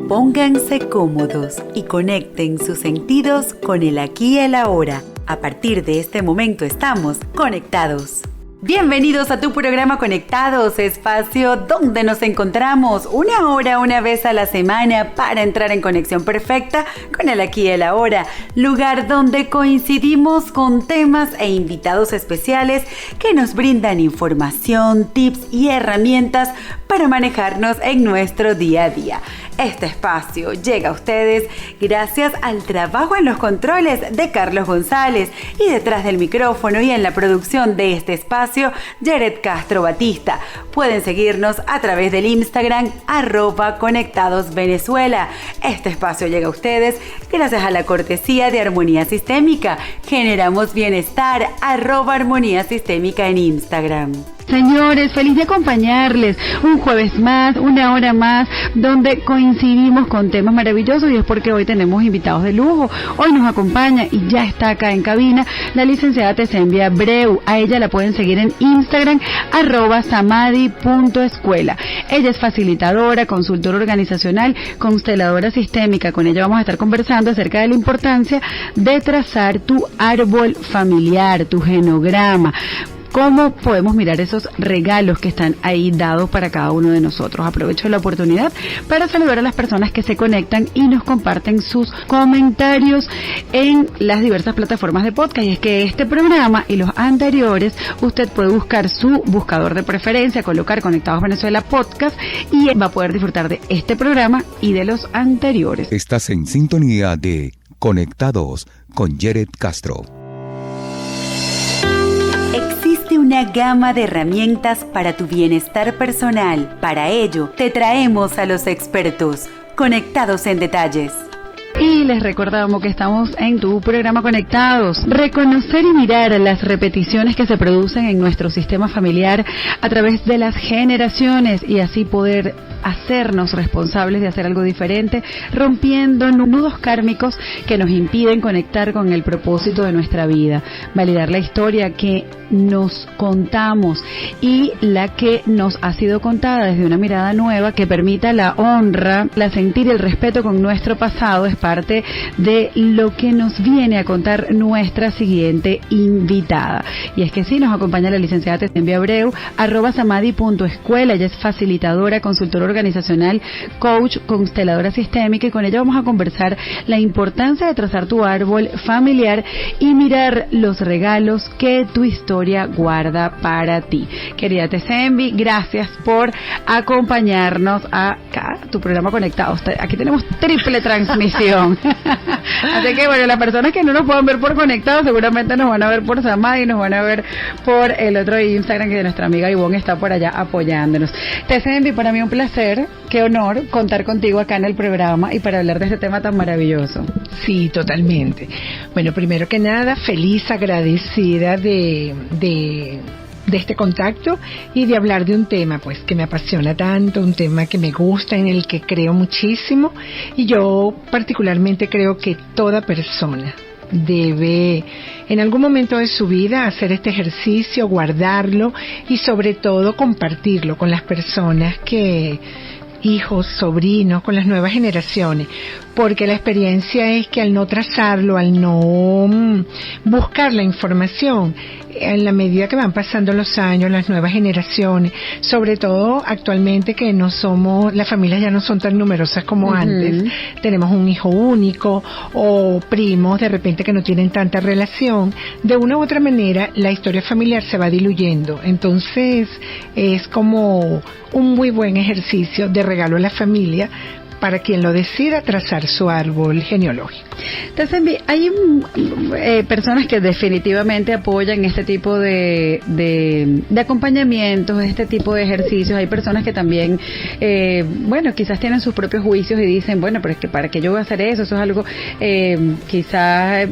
Pónganse cómodos y conecten sus sentidos con el aquí y el ahora. A partir de este momento estamos conectados. Bienvenidos a tu programa Conectados, espacio donde nos encontramos una hora, una vez a la semana para entrar en conexión perfecta con el aquí y el ahora. Lugar donde coincidimos con temas e invitados especiales que nos brindan información, tips y herramientas para manejarnos en nuestro día a día. Este espacio llega a ustedes gracias al trabajo en los controles de Carlos González y detrás del micrófono y en la producción de este espacio, Jared Castro Batista. Pueden seguirnos a través del Instagram @conectadosvenezuela. Este espacio llega a ustedes gracias a la cortesía de Armonía Sistémica. Generamos bienestar, @Armonía Sistémica en Instagram. Señores, feliz de acompañarles un jueves más, una hora más, donde coincidimos con temas maravillosos, y es porque hoy tenemos invitados de lujo. Hoy nos acompaña y ya está acá en cabina la licenciada Tesenbi Abreu. A ella la pueden seguir en Instagram @samadi.escuela. Ella es facilitadora, consultora organizacional, consteladora sistémica. Con ella vamos a estar conversando acerca de la importancia de trazar tu árbol familiar, tu genograma. ¿Cómo podemos mirar esos regalos que están ahí dados para cada uno de nosotros? Aprovecho la oportunidad para saludar a las personas que se conectan y nos comparten sus comentarios en las diversas plataformas de podcast. Y es que este programa y los anteriores, usted puede buscar su buscador de preferencia, colocar Conectados Venezuela Podcast, y va a poder disfrutar de este programa y de los anteriores. Estás en sintonía de Conectados con Jared Castro. Existe una gama de herramientas para tu bienestar personal. Para ello, te traemos a los expertos, Conectados en Detalles. Y les recordamos que estamos en tu programa Conectados. Reconocer y mirar las repeticiones que se producen en nuestro sistema familiar a través de las generaciones, y así poder hacernos responsables de hacer algo diferente, rompiendo nudos kármicos que nos impiden conectar con el propósito de nuestra vida. Validar la historia que nos contamos y la que nos ha sido contada desde una mirada nueva que permita la honra, la sentir y el respeto con nuestro pasado es parte de lo que nos viene a contar nuestra siguiente invitada. Y es que sí, nos acompaña la licenciada Tesenbi Abreu, @samadi.escuela. Ella es facilitadora, consultora organizacional, coach, consteladora sistémica, y con ella vamos a conversar la importancia de trazar tu árbol familiar y mirar los regalos que tu historia guarda para ti. Querida Tesenbi, gracias por acompañarnos acá, tu programa Conectados. Aquí tenemos triple transmisión. Así que bueno, las personas que no nos puedan ver por Conectados seguramente nos van a ver por Samadi y nos van a ver por el otro Instagram, que nuestra amiga Ivonne está por allá apoyándonos. Tesenbi, para mí un placer, qué honor contar contigo acá en el programa y para hablar de este tema tan maravilloso. Sí, totalmente. Bueno, primero que nada, feliz, agradecida de este contacto y de hablar de un tema pues que me apasiona tanto, un tema que me gusta, en el que creo muchísimo, y yo particularmente creo que toda persona debe en algún momento de su vida hacer este ejercicio, guardarlo y sobre todo compartirlo con las personas hijos, sobrinos, con las nuevas generaciones, porque la experiencia es que al no trazarlo, al no buscar la información, en la medida que van pasando los años, las nuevas generaciones, sobre todo actualmente que las familias ya no son tan numerosas como antes, tenemos un hijo único o primos de repente que no tienen tanta relación, de una u otra manera la historia familiar se va diluyendo. Entonces es como un muy buen ejercicio de regalo a la familia para quien lo decida trazar su árbol genealógico. Entonces, hay personas que definitivamente apoyan este tipo de acompañamientos, este tipo de ejercicios. Hay personas que también, quizás tienen sus propios juicios y dicen, bueno, pero es que ¿para qué yo voy a hacer eso? Eso es algo quizás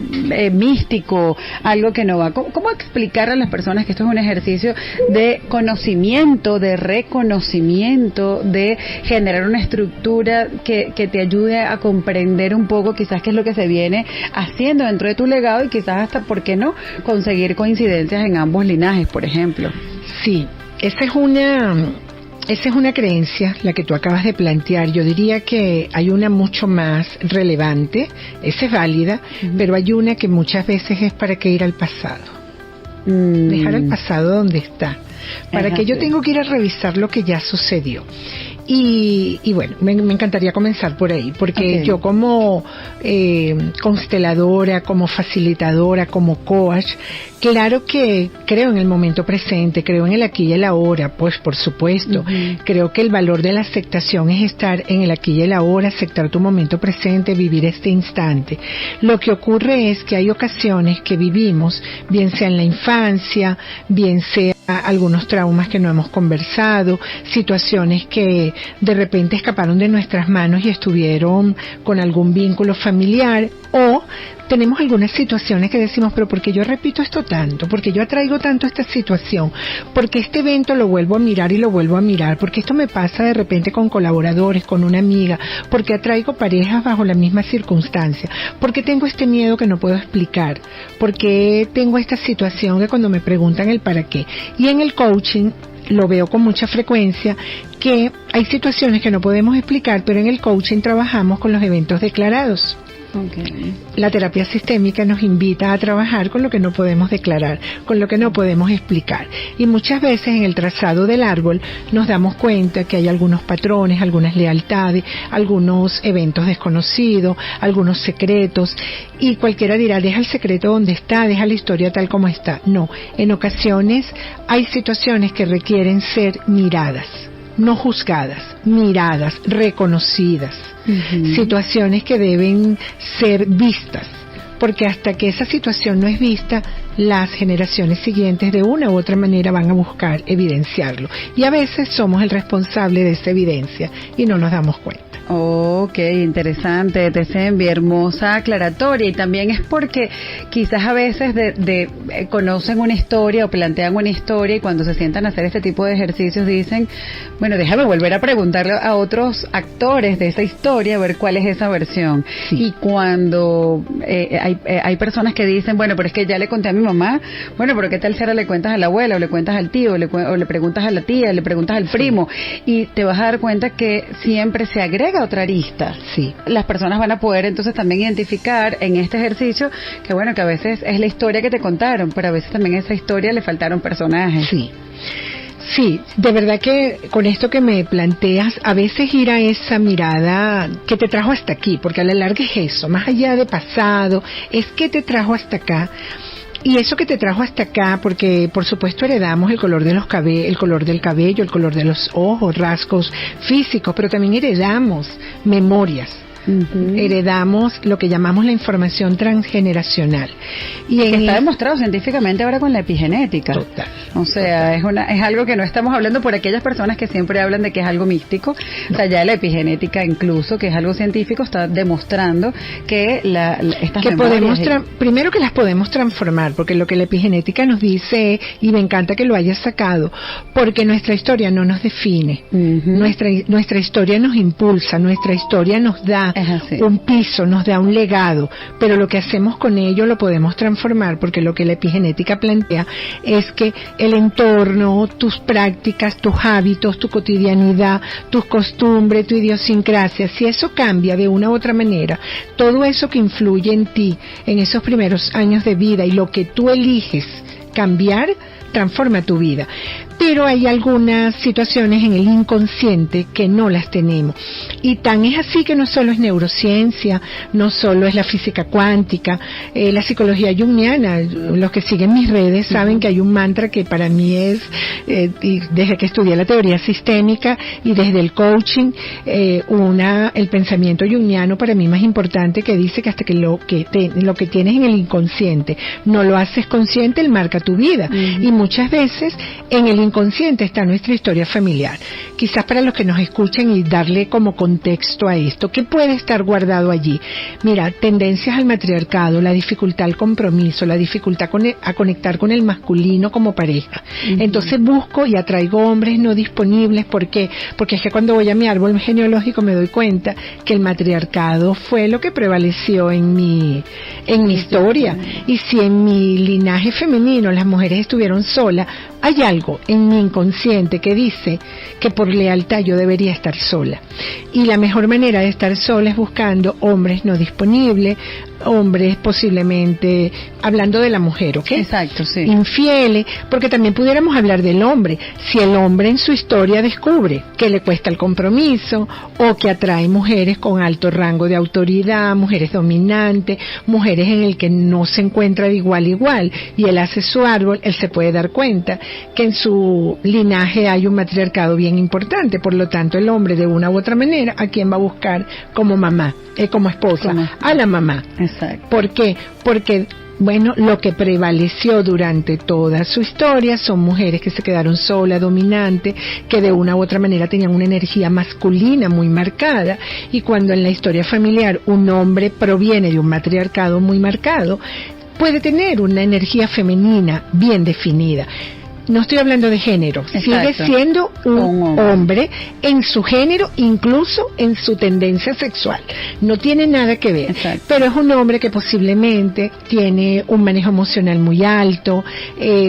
místico, algo que no va. ¿Cómo explicar a las personas que esto es un ejercicio de conocimiento, de reconocimiento, de generar una estructura que te ayude a comprender un poco quizás qué es lo que se viene haciendo dentro de tu legado, y quizás hasta, ¿por qué no?, conseguir coincidencias en ambos linajes, por ejemplo? Sí, esa es una esa es una creencia, la que tú acabas de plantear. Yo diría que hay una mucho más relevante, esa es válida, pero hay una que muchas veces es para qué ir al pasado. Dejar al pasado donde está. ¿Para qué yo tengo que ir a revisar lo que ya sucedió? Y bueno, me encantaría comenzar por ahí, porque yo como consteladora, como facilitadora, como coach, claro que creo en el momento presente, creo en el aquí y el ahora, pues por supuesto. Creo que el valor de la aceptación es estar en el aquí y el ahora, aceptar tu momento presente, vivir este instante. Lo que ocurre es que hay ocasiones que vivimos, bien sea en la infancia, bien sea algunos traumas que no hemos conversado, situaciones que de repente escaparon de nuestras manos y estuvieron con algún vínculo familiar, o tenemos algunas situaciones que decimos, pero ¿por qué yo repito esto tanto? ¿Por qué yo atraigo tanto esta situación? ¿Por qué este evento lo vuelvo a mirar y lo vuelvo a mirar? ¿Por qué esto me pasa de repente con colaboradores, con una amiga? ¿Por qué atraigo parejas bajo la misma circunstancia? ¿Por qué tengo este miedo que no puedo explicar? ¿Por qué tengo esta situación que cuando me preguntan el para qué? Y en el coaching lo veo con mucha frecuencia, que hay situaciones que no podemos explicar, pero en el coaching trabajamos con los eventos declarados. La terapia sistémica nos invita a trabajar con lo que no podemos declarar, con lo que no podemos explicar. Y muchas veces en el trazado del árbol nos damos cuenta que hay algunos patrones, algunas lealtades, algunos eventos desconocidos, algunos secretos. Y cualquiera dirá, deja el secreto donde está, deja la historia tal como está. No, en ocasiones hay situaciones que requieren ser miradas, no juzgadas, miradas, reconocidas. Situaciones que deben ser vistas, porque hasta que esa situación no es vista, las generaciones siguientes de una u otra manera van a buscar evidenciarlo, y a veces somos el responsable de esa evidencia y no nos damos cuenta. Ok, interesante, Tesembi, hermosa aclaratoria. Y también es porque quizás a veces conocen una historia o plantean una historia, y cuando se sientan a hacer este tipo de ejercicios dicen, bueno, déjame volver a preguntarle a otros actores de esa historia a ver cuál es esa versión. Sí. Y cuando hay personas que dicen, bueno, pero es que ya le conté a mi mamá, bueno, pero ¿qué tal si ahora le cuentas a la abuela, o le cuentas al tío, o le preguntas a la tía, le preguntas al primo? Y te vas a dar cuenta que siempre se agrega otra arista. Sí. Las personas van a poder entonces también identificar en este ejercicio que bueno, que a veces es la historia que te contaron, pero a veces también a esa historia le faltaron personajes. Sí. Sí, de verdad que con esto que me planteas, a veces ir a esa mirada que te trajo hasta aquí, porque a la larga es eso, más allá de pasado, es que te trajo hasta acá. Y eso que te trajo hasta acá, porque por supuesto heredamos el color de el color del cabello, el color de los ojos, rasgos físicos, pero también heredamos memorias. Heredamos lo que llamamos la información transgeneracional. Y que está demostrado científicamente ahora con la epigenética. Total. O sea, es algo que no estamos hablando por aquellas personas que siempre hablan de que es algo místico. No. O sea, ya la epigenética incluso, que es algo científico, está demostrando que estas que memorias... primero que las podemos transformar, porque lo que la epigenética nos dice, y me encanta que lo hayas sacado, porque nuestra historia no nos define. Nuestra historia nos impulsa, nuestra historia nos da un piso, nos da un legado, pero lo que hacemos con ello lo podemos transformar, porque lo que la epigenética plantea es que el entorno, tus prácticas, tus hábitos, tu cotidianidad, tus costumbres, tu idiosincrasia, si eso cambia de una u otra manera, todo eso que influye en ti en esos primeros años de vida y lo que tú eliges cambiar, transforma tu vida. Pero hay algunas situaciones en el inconsciente que no las tenemos. Y tan es así que no solo es neurociencia, no solo es la física cuántica, la psicología junguiana. Los que siguen mis redes saben que hay un mantra que para mí es, y desde que estudié la teoría sistémica y desde el coaching, el pensamiento junguiano para mí más importante, que dice que hasta que lo que tienes en el inconsciente no lo haces consciente, él marca tu vida. Y muchas veces en el inconsciente está nuestra historia familiar. Quizás para los que nos escuchen y darle como contexto a esto, ¿qué puede estar guardado allí? Mira, tendencias al matriarcado, la dificultad al compromiso, la dificultad a conectar con el masculino como pareja. Entonces busco y atraigo hombres no disponibles. ¿Por qué? Porque es que cuando voy a mi árbol genealógico me doy cuenta que el matriarcado fue lo que prevaleció en mi historia. Y si en mi linaje femenino las mujeres estuvieron solas, hay algo en en mi inconsciente que dice que por lealtad yo debería estar sola. Y la mejor manera de estar sola es buscando hombres no disponibles, hombres posiblemente, hablando de la mujer, ¿ok? Exacto, sí. Infieles, porque también pudiéramos hablar del hombre. Si el hombre en su historia descubre que le cuesta el compromiso o que atrae mujeres con alto rango de autoridad, mujeres dominantes, mujeres en el que no se encuentra de igual a igual, y él hace su árbol, él se puede dar cuenta que en su linaje hay un matriarcado bien importante. Por lo tanto, el hombre de una u otra manera, ¿a quién va a buscar como mamá, como esposa? A la mamá. Exacto. ¿Por qué? Porque, bueno, lo que prevaleció durante toda su historia son mujeres que se quedaron solas, dominantes, que de una u otra manera tenían una energía masculina muy marcada, y cuando en la historia familiar un hombre proviene de un matriarcado muy marcado, puede tener una energía femenina bien definida. No estoy hablando de género. Exacto. Sigue siendo un hombre en su género, incluso en su tendencia sexual. No tiene nada que ver. Exacto. Pero es un hombre que posiblemente tiene un manejo emocional muy alto,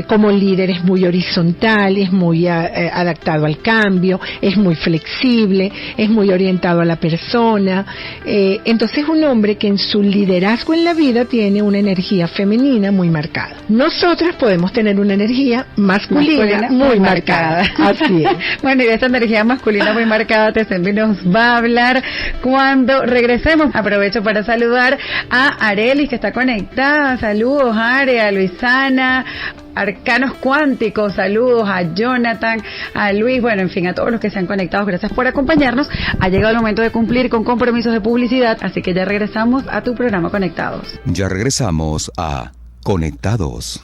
como líder es muy horizontal, es muy adaptado al cambio, es muy flexible, es muy orientado a la persona. Entonces es un hombre que en su liderazgo en la vida tiene una energía femenina muy marcada. Nosotras podemos tener una energía masculina muy marcada. Así es. Bueno, y de esta energía masculina muy marcada, Tesembi nos va a hablar cuando regresemos. Aprovecho para saludar a Arelis, que está conectada. Saludos, Are, a Luisana, Arcanos Cuánticos, saludos a Jonathan, a Luis, bueno, en fin, a todos los que se han conectado, gracias por acompañarnos. Ha llegado el momento de cumplir con compromisos de publicidad, así que ya regresamos a tu programa Conectados. Ya regresamos a Conectados.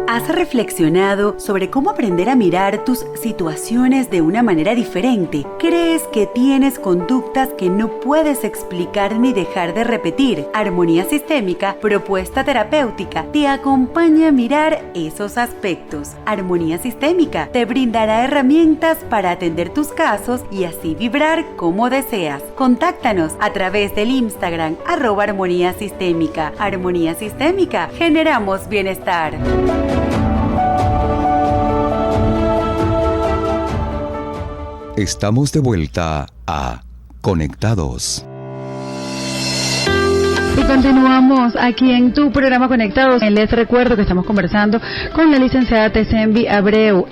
¿Has reflexionado sobre cómo aprender a mirar tus situaciones de una manera diferente? ¿Crees que tienes conductas que no puedes explicar ni dejar de repetir? Armonía Sistémica, propuesta terapéutica, te acompaña a mirar esos aspectos. Armonía Sistémica te brindará herramientas para atender tus casos y así vibrar como deseas. Contáctanos a través del Instagram @Armonía Sistémica. Armonía Sistémica, generamos bienestar. Estamos de vuelta a Conectados. Y continuamos aquí en tu programa Conectados. Les recuerdo que estamos conversando con la licenciada Tesembi Abreu,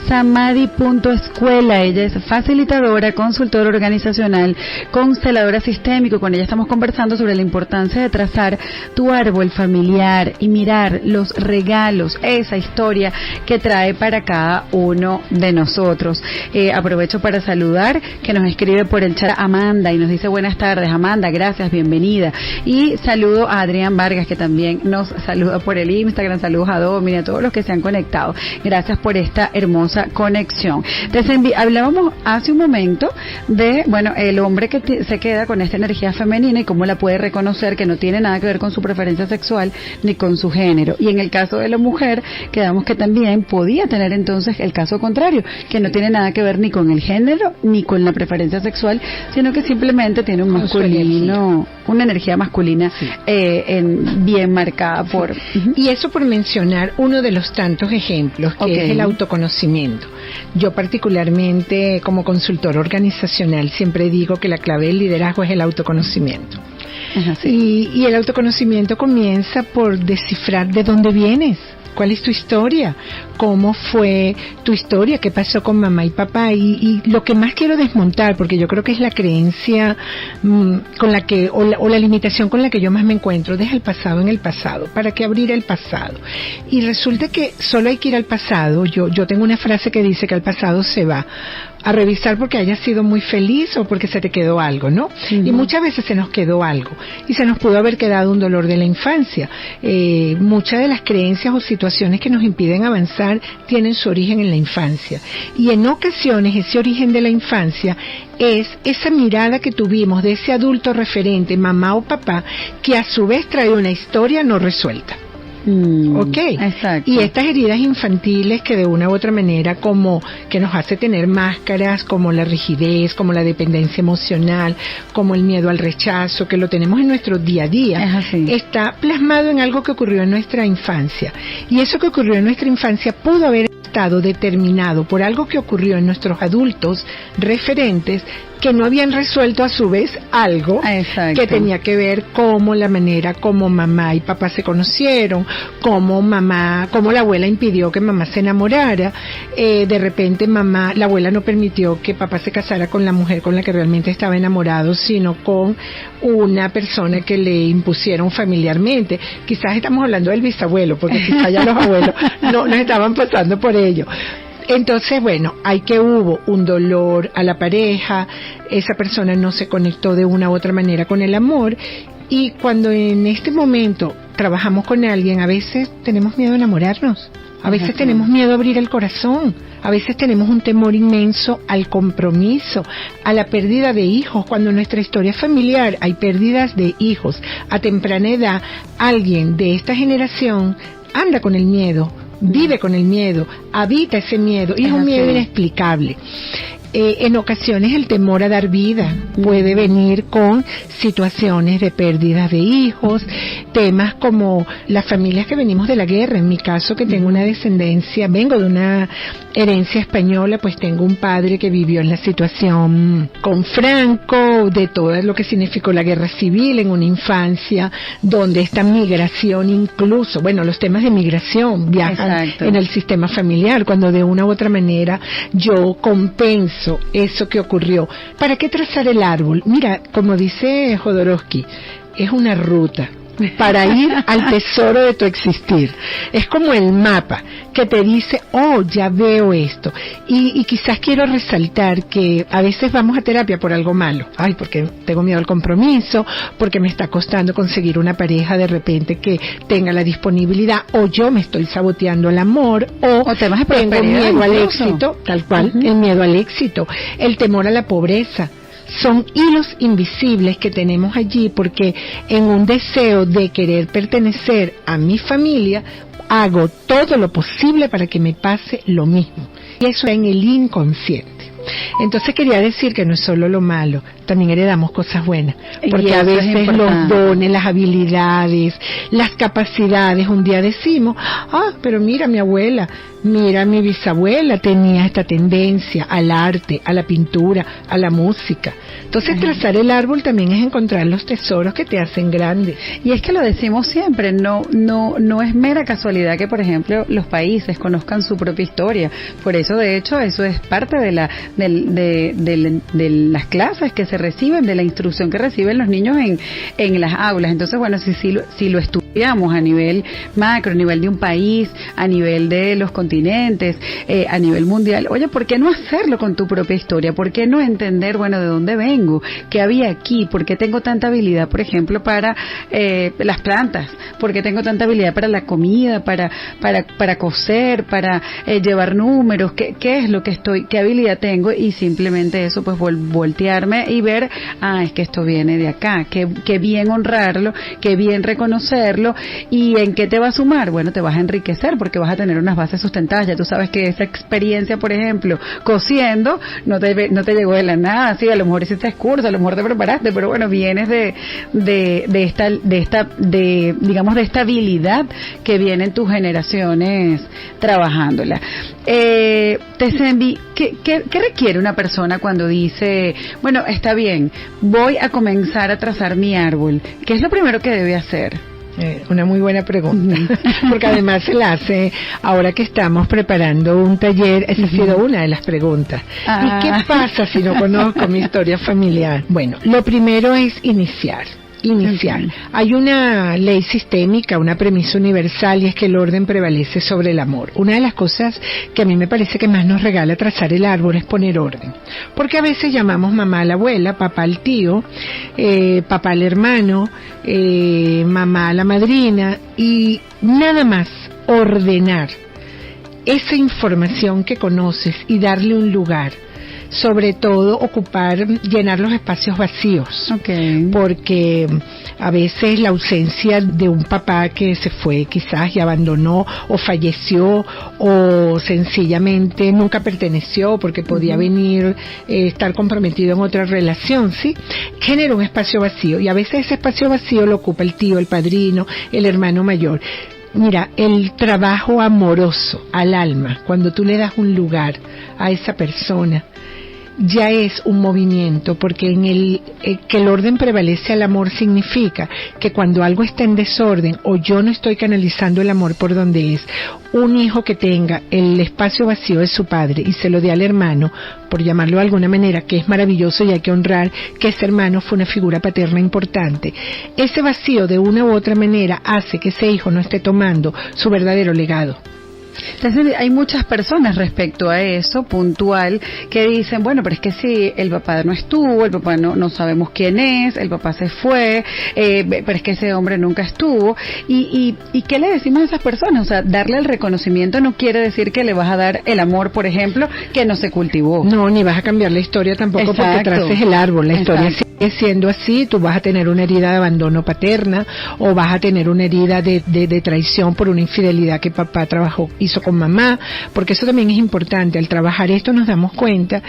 @samadhi.escuela. Ella es facilitadora, consultora organizacional, consteladora sistémico. Con ella estamos conversando sobre la importancia de trazar tu árbol familiar y mirar los regalos, esa historia que trae para cada uno de nosotros. Aprovecho para saludar, que nos escribe por el chat Amanda y nos dice buenas tardes. Amanda, gracias, bienvenida. Y saludo a Adrián Vargas, que también nos saluda por el Instagram. Saludos a Domini, a todos los que se han conectado. Gracias por esta hermosa conexión. Hablábamos hace un momento de, bueno, el hombre que se queda con esta energía femenina y cómo la puede reconocer, que no tiene nada que ver con su preferencia sexual ni con su género. Y en el caso de la mujer, quedamos que también podía tener entonces el caso contrario, que no tiene nada que ver ni con el género ni con la preferencia sexual, sino que simplemente tiene un masculino, una energía masculina, sí, bien marcada por... Y eso por mencionar uno de los tantos ejemplos, que es el autoconocimiento. Yo particularmente, como consultor organizacional, siempre digo que la clave del liderazgo es el autoconocimiento. Ajá, sí. Y el autoconocimiento comienza por descifrar de dónde vienes. ¿Cuál es tu historia? ¿Cómo fue tu historia? ¿Qué pasó con mamá y papá? Y lo que más quiero desmontar, porque yo creo que es la creencia con la que, o la limitación con la que yo más me encuentro, deja el pasado en el pasado. ¿Para qué abrir el pasado? Y resulta que solo hay que ir al pasado. Yo tengo una frase que dice que al pasado se va a revisar porque hayas sido muy feliz o porque se te quedó algo, ¿no? Uh-huh. Y muchas veces se nos quedó algo y se nos pudo haber quedado un dolor de la infancia. Muchas de las creencias o situaciones que nos impiden avanzar tienen su origen en la infancia, y en ocasiones ese origen de la infancia es esa mirada que tuvimos de ese adulto referente, mamá o papá, que a su vez trae una historia no resuelta. ¿Ok? Exacto. Y estas heridas infantiles que de una u otra manera como que nos hace tener máscaras como la rigidez, como la dependencia emocional, como el miedo al rechazo, que lo tenemos en nuestro día a día, está plasmado en algo que ocurrió en nuestra infancia. Y eso que ocurrió en nuestra infancia pudo haber estado determinado por algo que ocurrió en nuestros adultos referentes que no habían resuelto a su vez algo que tenía que ver con la manera como mamá y papá se conocieron, como la abuela impidió que mamá se enamorara, de repente la abuela no permitió que papá se casara con la mujer con la que realmente estaba enamorado, sino con una persona que le impusieron familiarmente. Quizás estamos hablando del bisabuelo, porque quizás ya los abuelos no estaban pasando por ello. Entonces, bueno, hubo un dolor a la pareja, esa persona no se conectó de una u otra manera con el amor, y cuando en este momento trabajamos con alguien, a veces tenemos miedo a enamorarnos, a veces tenemos miedo a abrir el corazón, a veces tenemos un temor inmenso al compromiso, a la pérdida de hijos. Cuando en nuestra historia familiar hay pérdidas de hijos a temprana edad, alguien de esta generación anda con el miedo, vive con el miedo, habita ese miedo, y es un miedo inexplicable. En ocasiones el temor a dar vida puede venir con situaciones de pérdidas de hijos, temas como las familias que venimos de la guerra. En mi caso, que tengo vengo de una herencia española, pues tengo un padre que vivió en la situación con Franco, de todo lo que significó la guerra civil, en una infancia donde esta migración incluso, los temas de migración viajan en el sistema familiar, cuando de una u otra manera yo compenso eso que ocurrió. ¿Para qué trazar el árbol? Mira, como dice Jodorowsky, es una ruta para ir al tesoro de tu existir. Es como el mapa que te dice, ya veo esto. Y quizás quiero resaltar que a veces vamos a terapia por algo malo. Porque tengo miedo al compromiso, porque me está costando conseguir una pareja de repente que tenga la disponibilidad, o yo me estoy saboteando el amor, o temas de tengo miedo al éxito, tal cual, el miedo al éxito, el temor a la pobreza. Son hilos invisibles que tenemos allí, porque en un deseo de querer pertenecer a mi familia, hago todo lo posible para que me pase lo mismo. Y eso en el inconsciente. Entonces quería decir que no es solo lo malo, también heredamos cosas buenas, porque a veces los dones, las habilidades, las capacidades, un día decimos, pero mira mi abuela, mira mi bisabuela tenía esta tendencia al arte, a la pintura, a la música. Entonces trazar el árbol también es encontrar los tesoros que te hacen grande. Y es que lo decimos siempre, no es mera casualidad que, por ejemplo, los países conozcan su propia historia. Por eso, de hecho, eso es parte de las clases que se reciben, de la instrucción que reciben los niños en las aulas. Entonces, si lo estudiamos a nivel macro, a nivel de un país, a nivel de los continentes, a nivel mundial, ¿por qué no hacerlo con tu propia historia? ¿Por qué no entender, de dónde vengo? ¿Qué había aquí? ¿Por qué tengo tanta habilidad, por ejemplo, para las plantas? ¿Por qué tengo tanta habilidad para la comida, para coser, para llevar números? ¿Qué es lo que qué habilidad tengo? Y simplemente eso, pues voltearme y ver, es que esto viene de acá. Qué bien honrarlo, qué bien reconocerlo. ¿Y en qué te va a sumar? Te vas a enriquecer, porque vas a tener unas bases sustentadas. Ya tú sabes que esa experiencia, por ejemplo, cosiendo, no te llegó de la nada. Sí, a lo mejor hiciste curso, a lo mejor te preparaste, pero vienes de esta habilidad que vienen tus generaciones trabajándola. Tesenbi, ¿qué requiere una persona cuando dice, está bien, voy a comenzar a trazar mi árbol? ¿Qué es lo primero que debe hacer? Una muy buena pregunta, porque además se la hace ahora que estamos preparando un taller. Esa ha sido una de las preguntas. ¿Y qué pasa si no conozco mi historia familiar? Lo primero es iniciar. Hay una ley sistémica, una premisa universal, y es que el orden prevalece sobre el amor. Una de las cosas que a mí me parece que más nos regala trazar el árbol es poner orden, porque a veces llamamos mamá a la abuela, papá al tío, papá al hermano, mamá a la madrina, y nada más ordenar esa información que conoces y darle un lugar sobre todo llenar los espacios vacíos. Okay. Porque a veces la ausencia de un papá que se fue quizás y abandonó o falleció o sencillamente nunca perteneció porque podía venir, estar comprometido en otra relación, ¿sí? Genera un espacio vacío y a veces ese espacio vacío lo ocupa el tío, el padrino, el hermano mayor. Mira, el trabajo amoroso al alma, cuando tú le das un lugar a esa persona, ya es un movimiento, porque que el orden prevalece al amor significa que cuando algo está en desorden o yo no estoy canalizando el amor por donde es, un hijo que tenga el espacio vacío de su padre y se lo dé al hermano, por llamarlo de alguna manera, que es maravilloso y hay que honrar que ese hermano fue una figura paterna importante, ese vacío de una u otra manera hace que ese hijo no esté tomando su verdadero legado. Entonces, hay muchas personas respecto a eso, puntual, que dicen, bueno, pero es que si el papá no estuvo, el papá no sabemos quién es, el papá se fue, pero es que ese hombre nunca estuvo. ¿Y qué le decimos a esas personas? O sea, darle el reconocimiento no quiere decir que le vas a dar el amor, por ejemplo, que no se cultivó. No, ni vas a cambiar la historia tampoco. Exacto. Porque traces el árbol. La historia sigue siendo así. Tú vas a tener una herida de abandono paterna o vas a tener una herida de traición por una infidelidad que papá hizo con mamá, porque eso también es importante. Al trabajar esto nos damos cuenta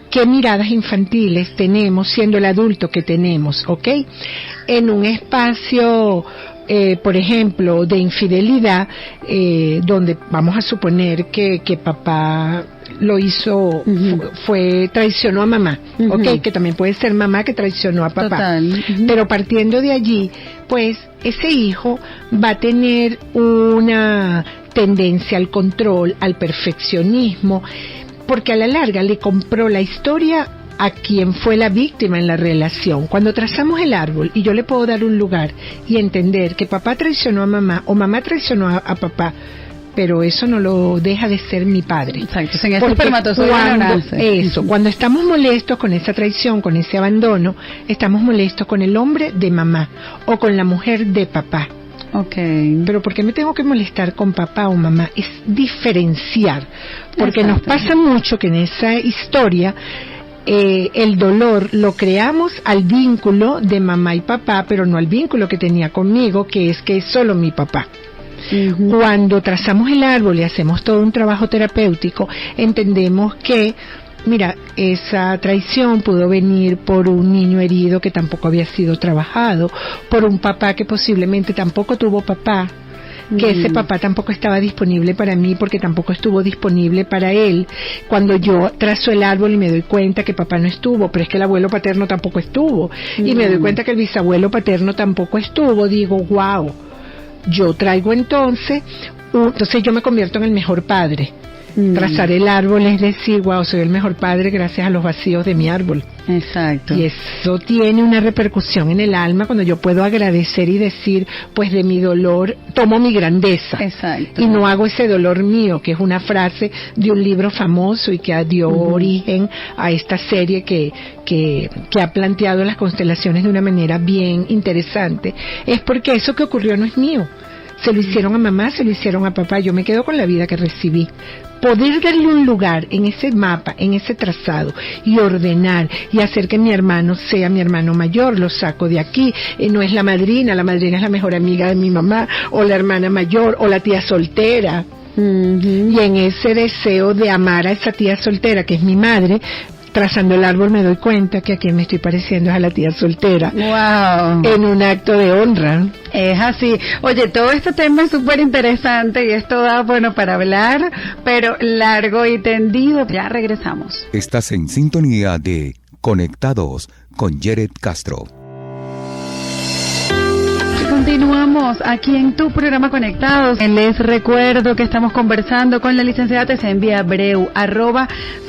qué miradas infantiles tenemos siendo el adulto que tenemos, ¿ok? En un espacio, por ejemplo, de infidelidad, donde vamos a suponer que papá lo hizo, traicionó a mamá, ¿ok? Que también puede ser mamá que traicionó a papá. Total. Pero partiendo de allí, pues ese hijo va a tener una tendencia al control, al perfeccionismo, porque a la larga le compró la historia a quien fue la víctima en la relación. Cuando trazamos el árbol y yo le puedo dar un lugar y entender que papá traicionó a mamá o mamá traicionó a papá, pero eso no lo deja de ser mi padre. Exacto, en ese espermatozoide no nace. Cuando estamos molestos con esa traición, con ese abandono, estamos molestos con el hombre de mamá o con la mujer de papá. Okay. Pero ¿por qué me tengo que molestar con papá o mamá? Es diferenciar, porque nos pasa mucho que en esa historia el dolor lo creamos al vínculo de mamá y papá, pero no al vínculo que tenía conmigo, que es solo mi papá. Cuando trazamos el árbol y hacemos todo un trabajo terapéutico, entendemos que mira, esa traición pudo venir por un niño herido que tampoco había sido trabajado, por un papá que posiblemente tampoco tuvo papá, que ese papá tampoco estaba disponible para mí porque tampoco estuvo disponible para él. Cuando yo trazo el árbol y me doy cuenta que papá no estuvo, pero es que el abuelo paterno tampoco estuvo, y me doy cuenta que el bisabuelo paterno tampoco estuvo, digo, wow, yo traigo entonces yo me convierto en el mejor padre. Trazar el árbol es decir, wow, soy el mejor padre gracias a los vacíos de mi árbol. Exacto. Y eso tiene una repercusión en el alma cuando yo puedo agradecer y decir, pues de mi dolor tomo mi grandeza. Exacto. Y no hago ese dolor mío, que es una frase de un libro famoso y que dio origen a esta serie que ha planteado las constelaciones de una manera bien interesante. Es porque eso que ocurrió no es mío. Se lo hicieron a mamá, se lo hicieron a papá, yo me quedo con la vida que recibí. Poder darle un lugar en ese mapa, en ese trazado, y ordenar, y hacer que mi hermano sea mi hermano mayor, lo saco de aquí, no es la madrina es la mejor amiga de mi mamá, o la hermana mayor, o la tía soltera. Y en ese deseo de amar a esa tía soltera, que es mi madre, trazando el árbol me doy cuenta que a quien me estoy pareciendo es a la tía soltera. Wow. En un acto de honra. Es así. Oye, todo este tema es súper interesante y esto da, bueno, para hablar, pero largo y tendido. Ya regresamos. Estás en sintonía de Conectados con Jared Castro. Continuamos aquí en tu programa Conectados. Les recuerdo que estamos conversando con la licenciada Tesenvia Abreu,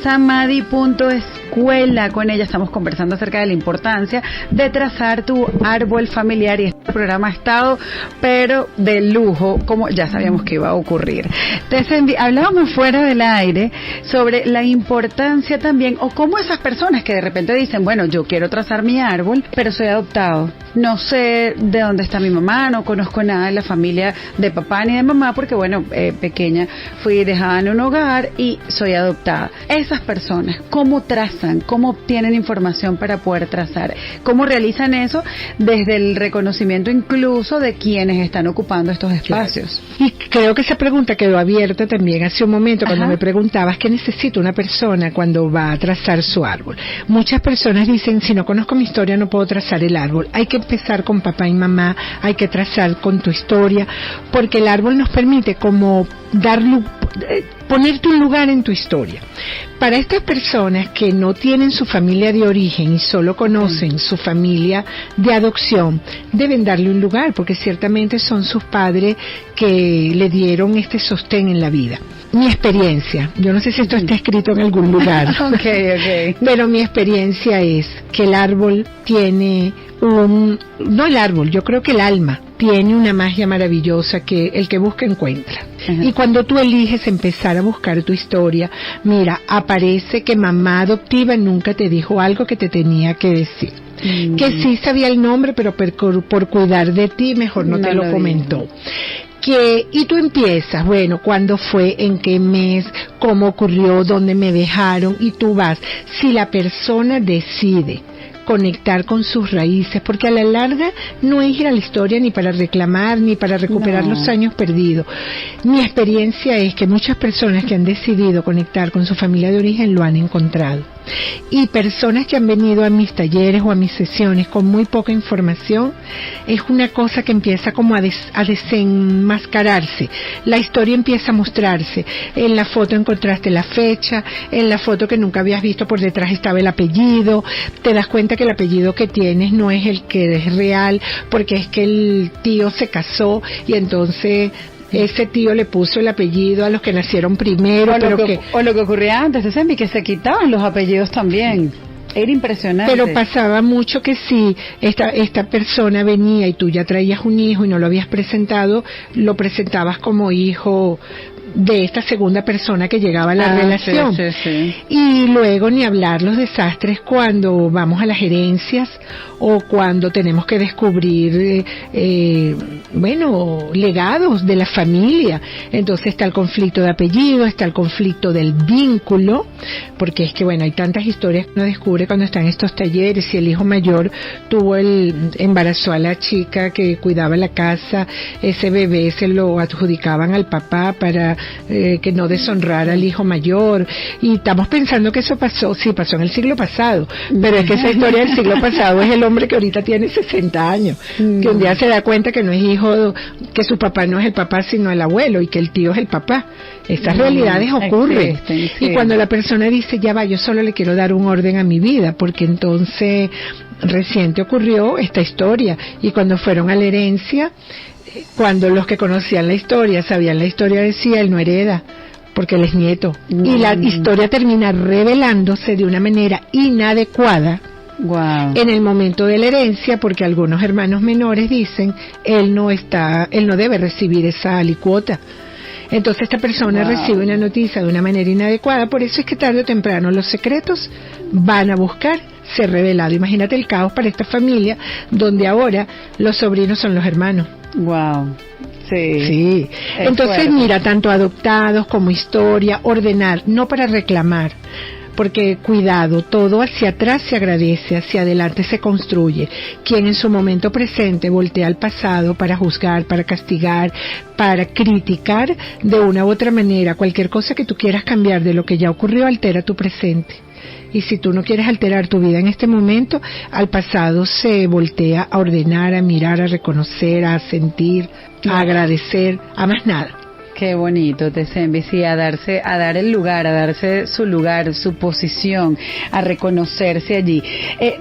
@samadi.escuela. Con ella estamos conversando acerca de la importancia de trazar tu árbol familiar, y este programa ha estado, pero de lujo, como ya sabíamos que iba a ocurrir. Tesenvia, hablábamos fuera del aire sobre la importancia también, o cómo esas personas que de repente dicen, bueno, yo quiero trazar mi árbol, pero soy adoptado, no sé de dónde está mi mamá, no conozco nada de la familia de papá ni de mamá, porque bueno, pequeña fui dejada en un hogar y soy adoptada. Esas personas, ¿cómo trazar trazan? ¿Cómo obtienen información para poder trazar? ¿Cómo realizan eso desde el reconocimiento incluso de quienes están ocupando estos espacios? Claro. Y creo que esa pregunta quedó abierta también hace un momento cuando me preguntabas qué necesita una persona cuando va a trazar su árbol. Muchas personas dicen, si no conozco mi historia no puedo trazar el árbol. Hay que empezar con papá y mamá, hay que trazar con tu historia, porque el árbol nos permite como ponerte un lugar en tu historia. Para estas personas que no tienen su familia de origen y solo conocen su familia de adopción, deben darle un lugar, porque ciertamente son sus padres que le dieron este sostén en la vida. Mi experiencia, yo no sé si esto está escrito en algún lugar, okay. Pero mi experiencia es que el árbol tiene no el árbol, yo creo que el alma tiene una magia maravillosa que el que busca encuentra. Y cuando tú eliges empezar a buscar tu historia, mira, aparece que mamá adoptiva nunca te dijo algo que te tenía que decir. Que sí sabía el nombre, pero por cuidar de ti mejor no te lo comentó. Y tú empiezas, bueno, ¿cuándo fue? ¿En qué mes? ¿Cómo ocurrió? ¿Dónde me dejaron? Y tú vas. Si la persona decide conectar con sus raíces, porque a la larga no es ir a la historia ni para reclamar ni para recuperar los años perdidos. Mi experiencia es que muchas personas que han decidido conectar con su familia de origen lo han encontrado. Y personas que han venido a mis talleres o a mis sesiones con muy poca información, es una cosa que empieza como a desenmascararse. La historia empieza a mostrarse. En la foto encontraste la fecha, en la foto que nunca habías visto por detrás estaba el apellido, te das cuenta que el apellido que tienes no es el que es real, porque es que el tío se casó y entonces ese tío le puso el apellido a los que nacieron primero. O lo que ocurría antes, que se quitaban los apellidos también. Era impresionante. Pero pasaba mucho que si esta persona venía y tú ya traías un hijo y no lo habías presentado, lo presentabas como hijo de esta segunda persona que llegaba a la relación. Sí. Y luego ni hablar los desastres cuando vamos a las herencias o cuando tenemos que descubrir legados de la familia. Entonces está el conflicto de apellido, está el conflicto del vínculo, porque es que hay tantas historias que uno descubre cuando está en estos talleres. Si el hijo mayor embarazó a la chica que cuidaba la casa, ese bebé se lo adjudicaban al papá para que no deshonrara al hijo mayor, y estamos pensando que eso pasó en el siglo pasado, pero es que esa historia del siglo pasado es el hombre que ahorita tiene 60 años, que un día se da cuenta que no es hijo, que su papá no es el papá sino el abuelo, y que el tío es el papá. Estas realidades ocurren. Y cuando la persona dice, ya va, yo solo le quiero dar un orden a mi vida, porque entonces reciente ocurrió esta historia, y cuando fueron a la herencia, cuando los que conocían la historia, sabían la historia, decía, él no hereda, porque él es nieto. Y la historia termina revelándose de una manera inadecuada en el momento de la herencia, porque algunos hermanos menores dicen, él no debe recibir esa alicuota. Entonces esta persona recibe una noticia de una manera inadecuada. Por eso es que tarde o temprano los secretos van a buscar ser revelados. Imagínate el caos para esta familia, donde ahora los sobrinos son los hermanos. Sí. Entonces mira, tanto adoptados como historia, ordenar, no para reclamar, porque cuidado, todo hacia atrás se agradece, hacia adelante se construye. Quien en su momento presente voltea al pasado para juzgar, para castigar, para criticar de una u otra manera, cualquier cosa que tú quieras cambiar de lo que ya ocurrió, altera tu presente. Y si tú no quieres alterar tu vida en este momento, al pasado se voltea a ordenar, a mirar, a reconocer, a sentir, a agradecer, a más nada. Qué bonito, Tesembi, sí, a dar el lugar, a darse su lugar, su posición, a reconocerse allí.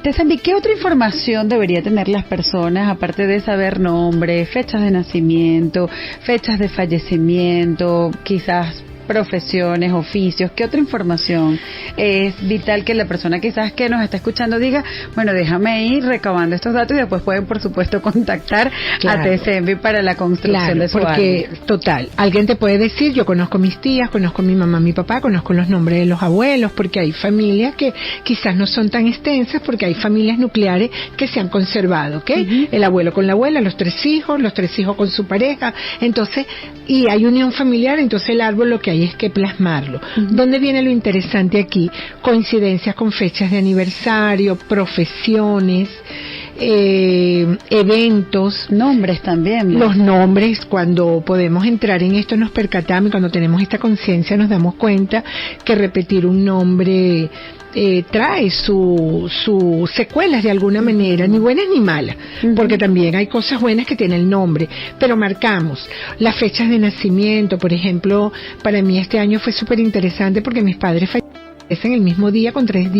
Tesembi, ¿qué otra información debería tener las personas, aparte de saber nombre, fechas de nacimiento, fechas de fallecimiento, quizás profesiones, oficios? ¿Qué otra información es vital que la persona quizás que nos está escuchando diga, bueno, déjame ir recabando estos datos, y después pueden, por supuesto, contactar a Tesembi para la construcción de su porque, árbol? Total, alguien te puede decir, yo conozco mis tías, conozco mi mamá, mi papá, conozco los nombres de los abuelos, porque hay familias que quizás no son tan extensas, porque hay familias nucleares que se han conservado, ¿ok? El abuelo con la abuela, los tres hijos con su pareja, entonces, y hay unión familiar, entonces el árbol lo que hay hay es que plasmarlo. ¿Dónde viene lo interesante aquí? Coincidencias con fechas de aniversario, profesiones, eventos, nombres también, ¿no? Los nombres, cuando podemos entrar en esto nos percatamos, y cuando tenemos esta conciencia nos damos cuenta que repetir un nombre trae sus secuelas de alguna manera, ni buenas ni malas, porque también hay cosas buenas que tiene el nombre, pero marcamos las fechas de nacimiento. Por ejemplo, para mí este año fue súper interesante porque mis padres fallecieron en el mismo día con 3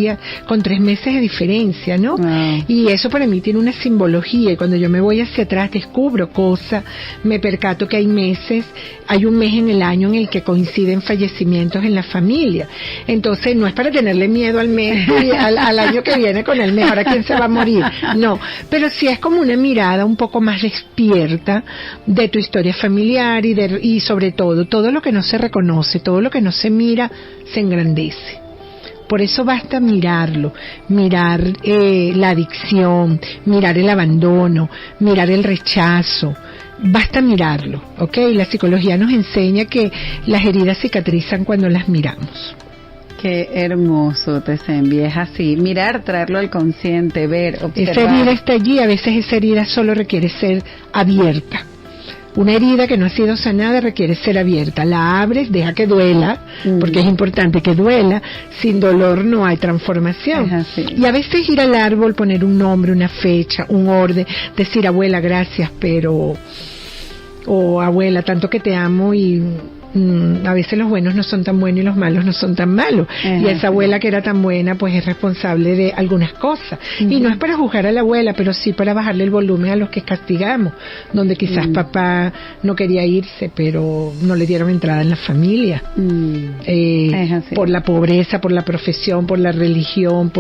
meses de diferencia, ¿no? Wow. Y eso para mí tiene una simbología, y cuando yo me voy hacia atrás descubro cosas, me percato que hay un mes en el año en el que coinciden fallecimientos en la familia. Entonces no es para tenerle miedo al mes, al año que viene con el mes, ahora quién se va a morir, no, pero sí es como una mirada un poco más despierta de tu historia familiar y sobre todo lo que no se reconoce, todo lo que no se mira, se engrandece. Por eso basta mirarlo, mirar la adicción, mirar el abandono, mirar el rechazo. Basta mirarlo, ¿ok? La psicología nos enseña que las heridas cicatrizan cuando las miramos. Qué hermoso, Tesembi, es así. Mirar, traerlo al consciente, ver, observar. Esa herida está allí, a veces esa herida solo requiere ser abierta. Una herida que no ha sido sanada requiere ser abierta. La abres, deja que duela, porque es importante que duela. Sin dolor no hay transformación. Y a veces ir al árbol, poner un nombre, una fecha, un orden, decir abuela, gracias, pero... o abuela, tanto que te amo y... a veces los buenos no son tan buenos y los malos no son tan malos. Y esa abuela que era tan buena pues es responsable de algunas cosas. Y no es para juzgar a la abuela, pero sí para bajarle el volumen a los que castigamos, donde quizás papá no quería irse pero no le dieron entrada en la familia, por la pobreza, por la profesión, por la religión,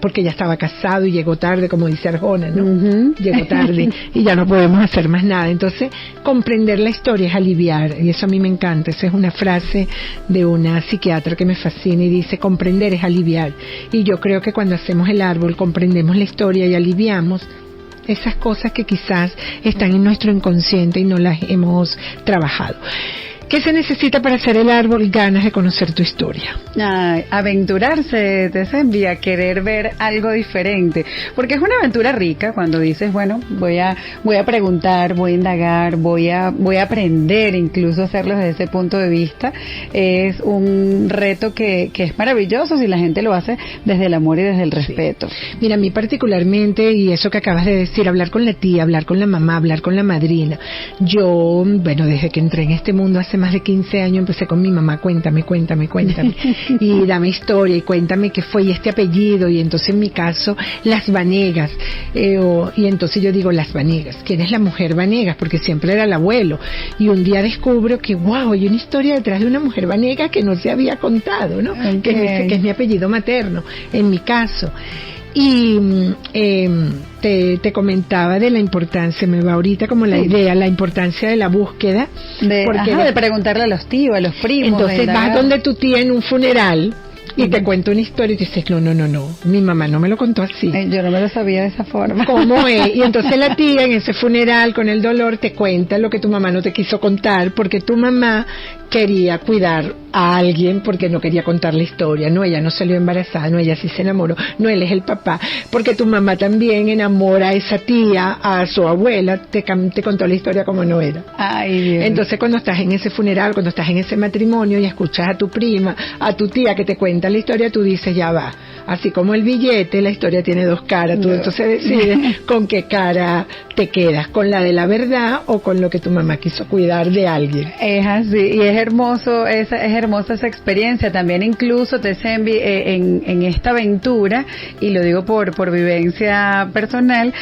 porque ya estaba casado y llegó tarde, como dice Arjona, ¿no? Llegó tarde y ya no podemos hacer más nada. Entonces, comprender la historia es aliviar, y eso a mí me encanta. Esa es una frase de una psiquiatra que me fascina y dice, comprender es aliviar. Y yo creo que cuando hacemos el árbol, comprendemos la historia y aliviamos esas cosas que quizás están en nuestro inconsciente y no las hemos trabajado. ¿Qué se necesita para hacer el árbol? Ganas de conocer tu historia. Aventurarse, Tesembi, a querer ver algo diferente, porque es una aventura rica cuando dices, bueno, voy a preguntar, voy a indagar, voy a aprender, incluso hacerlo desde ese punto de vista. Es un reto que es maravilloso si la gente lo hace desde el amor y desde el respeto. Mira, a mí particularmente, y eso que acabas de decir, hablar con la tía, hablar con la mamá, hablar con la madrina. Yo, bueno, desde que entré en este mundo hace más de 15 años empecé con mi mamá, cuéntame y dame historia y cuéntame qué fue y este apellido, y entonces en mi caso Las Vanegas, y entonces yo digo Las Vanegas, ¿quién es la mujer Vanegas? Porque siempre era el abuelo, y un día descubro que wow, hay una historia detrás de una mujer Vanega que no se había contado, ¿no? Okay. Que es mi apellido materno, en mi caso. Y te comentaba de la importancia, me va ahorita como la idea, la importancia de la búsqueda. De preguntarle a los tíos, a los primos. Entonces vas donde tu tía en un funeral y te cuenta una historia y dices, no, mi mamá no me lo contó así. Yo no me lo sabía de esa forma. ¿Cómo es? Y entonces la tía en ese funeral con el dolor te cuenta lo que tu mamá no te quiso contar, porque tu mamá quería cuidar a alguien porque no quería contar la historia. No, ella no salió embarazada, no, ella sí se enamoró, no, él es el papá, porque tu mamá también enamora a esa tía, a su abuela, te contó la historia como no era. Ay, Dios. Entonces cuando estás en ese funeral, cuando estás en ese matrimonio y escuchas a tu prima, a tu tía que te cuenta la historia, tú dices, ya va, así como el billete, la historia tiene 2 caras, tú entonces decides con qué cara te quedas, con la de la verdad o con lo que tu mamá quiso cuidar de alguien. Es así, y es hermosa esa experiencia también, incluso Tesembi, en esta aventura, y lo digo por vivencia personal,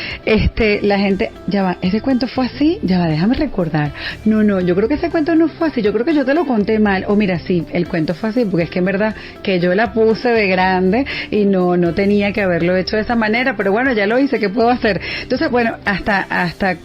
la gente, ya va, ese cuento fue así, ya va, déjame recordar, no, yo creo que ese cuento no fue así, yo creo que yo te lo conté mal, o mira, sí, el cuento fue así, porque es que en verdad que yo la puse de grande, y no tenía que haberlo hecho de esa manera, pero bueno, ya lo hice, ¿qué puedo hacer? Entonces, bueno, hasta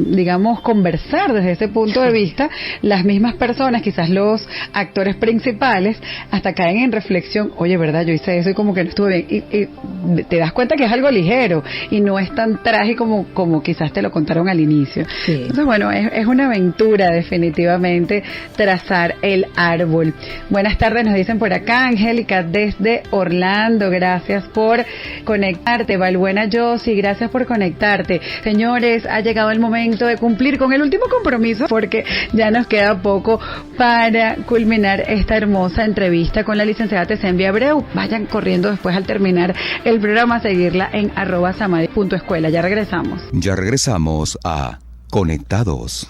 digamos, conversar desde ese punto de vista, las mismas personas, quizás los actores principales, hasta caen en reflexión, oye, ¿verdad? Yo hice eso y como que no estuve bien, y te das cuenta que es algo ligero y no es tan trágico como quizás te lo contaron al inicio. Sí. Entonces, bueno, es una aventura definitivamente trazar el árbol. Buenas tardes, nos dicen por acá, Angélica desde Orlando, gracias por conectarte. Valbuena Josie, gracias por conectarte. Señores, ha llegado el momento de cumplir con el último compromiso porque ya nos queda poco para culminar esta hermosa entrevista con la licenciada Tesenvi Abreu. Vayan corriendo después al terminar el programa a seguirla en @samadi.escuela. Ya regresamos. Ya regresamos a Conectados.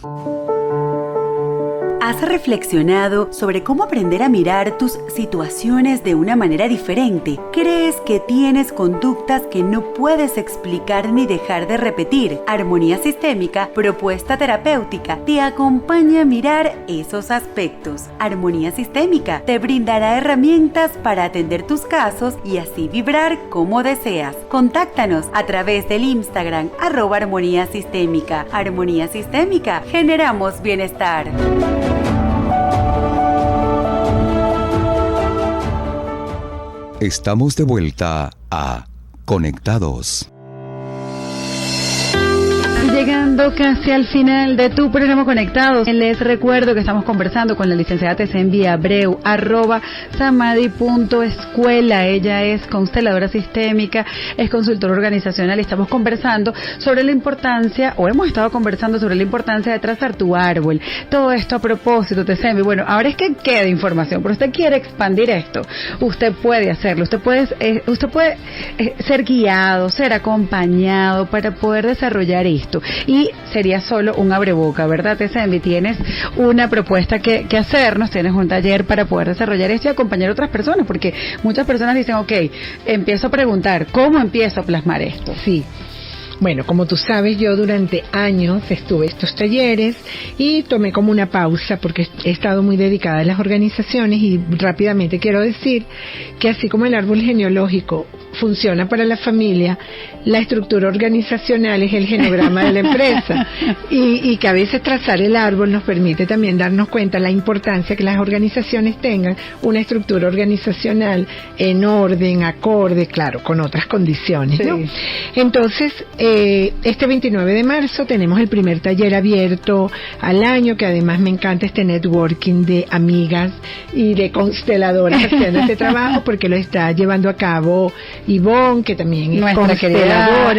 ¿Has reflexionado sobre cómo aprender a mirar tus situaciones de una manera diferente? ¿Crees que tienes conductas que no puedes explicar ni dejar de repetir? Armonía Sistémica, propuesta terapéutica, te acompaña a mirar esos aspectos. Armonía Sistémica te brindará herramientas para atender tus casos y así vibrar como deseas. Contáctanos a través del Instagram @Armonía Sistémica. Armonía Sistémica, generamos bienestar. Estamos de vuelta a Conectados. Llegando casi al final de tu programa Conectados, les recuerdo que estamos conversando con la licenciada Tesenvi Abreu, @samadi.escuela. Ella es consteladora sistémica, es consultora organizacional y estamos conversando sobre la importancia, o hemos estado conversando sobre la importancia de trazar tu árbol. Todo esto a propósito, Tesenvi. Bueno, ahora es que queda información, pero usted quiere expandir esto, usted puede hacerlo, usted puede ser guiado, ser acompañado para poder desarrollar esto. Y sería solo un abreboca, ¿verdad, Tesenvi? Tienes una propuesta que hacernos, tienes un taller para poder desarrollar esto y acompañar a otras personas, porque muchas personas dicen, ok, empiezo a preguntar, ¿cómo empiezo a plasmar esto? Sí. Bueno, como tú sabes, yo durante años estuve en estos talleres y tomé como una pausa porque he estado muy dedicada a las organizaciones y rápidamente quiero decir que así como el árbol genealógico funciona para la familia, la estructura organizacional es el genograma de la empresa y que a veces trazar el árbol nos permite también darnos cuenta de la importancia que las organizaciones tengan una estructura organizacional en orden, acorde, claro, con otras condiciones, ¿no? Sí. Entonces, este 29 de marzo tenemos el primer taller abierto al año, que además me encanta este networking de amigas y de consteladoras haciendo este trabajo, porque lo está llevando a cabo Ivonne, que también es nuestra querida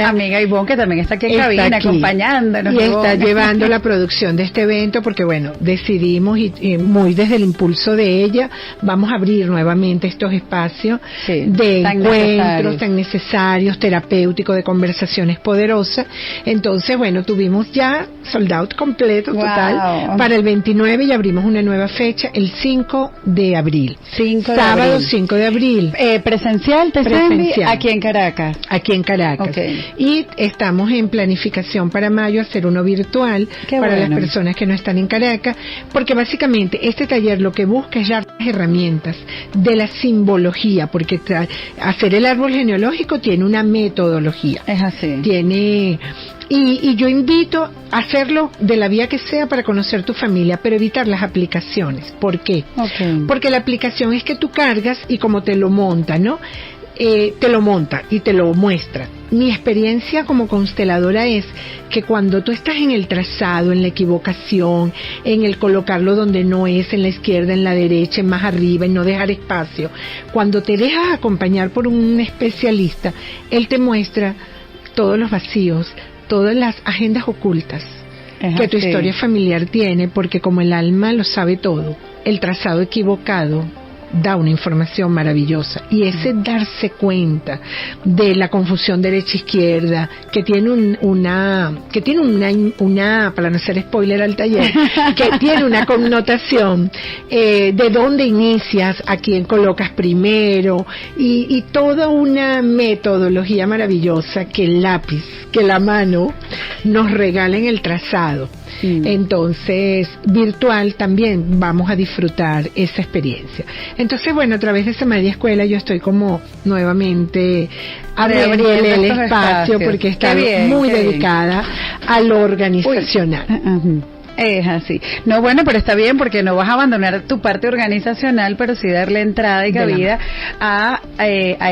amiga Ivonne, que también está aquí en cabina acompañándonos. Y está llevando la producción de este evento, porque bueno, decidimos y muy desde el impulso de ella, vamos a abrir nuevamente estos espacios de encuentros tan necesarios, terapéuticos, de conversaciones poderosas. Entonces, bueno, tuvimos ya sold out completo, total, para el 29 y abrimos una nueva fecha, el 5 de abril. Sábado 5 de abril. Presencial, aquí en Caracas. Aquí en Caracas. Okay. Y estamos en planificación para mayo hacer uno virtual para las personas que no están en Caracas, porque básicamente este taller lo que busca es dar las herramientas de la simbología, porque hacer el árbol genealógico tiene una metodología. Es así. Y yo invito a hacerlo de la vía que sea para conocer tu familia, pero evitar las aplicaciones. ¿Por qué? Okay. Porque la aplicación es que tú cargas y como te lo monta, ¿no? Te lo monta y te lo muestra. Mi experiencia como consteladora es que cuando tú estás en el trazado, en la equivocación, en el colocarlo donde no es, en la izquierda, en la derecha, en más arriba, en no dejar espacio, cuando te dejas acompañar por un especialista, él te muestra todos los vacíos, todas las agendas ocultas que tu historia familiar tiene, porque como el alma lo sabe todo, el trazado equivocado da una información maravillosa, y ese darse cuenta de la confusión derecha-izquierda que tiene una para no hacer spoiler al taller, que tiene una connotación de dónde inicias, a quién colocas primero, y toda una metodología maravillosa que el lápiz, que la mano nos regala en el trazado. Entonces, virtual también vamos a disfrutar esa experiencia. Entonces, bueno, a través de Samadhi Escuela yo estoy como nuevamente abriendo el espacio porque está muy dedicada a lo organizacional. Es así. No, bueno, pero está bien porque no vas a abandonar tu parte organizacional, pero sí darle entrada y cabida a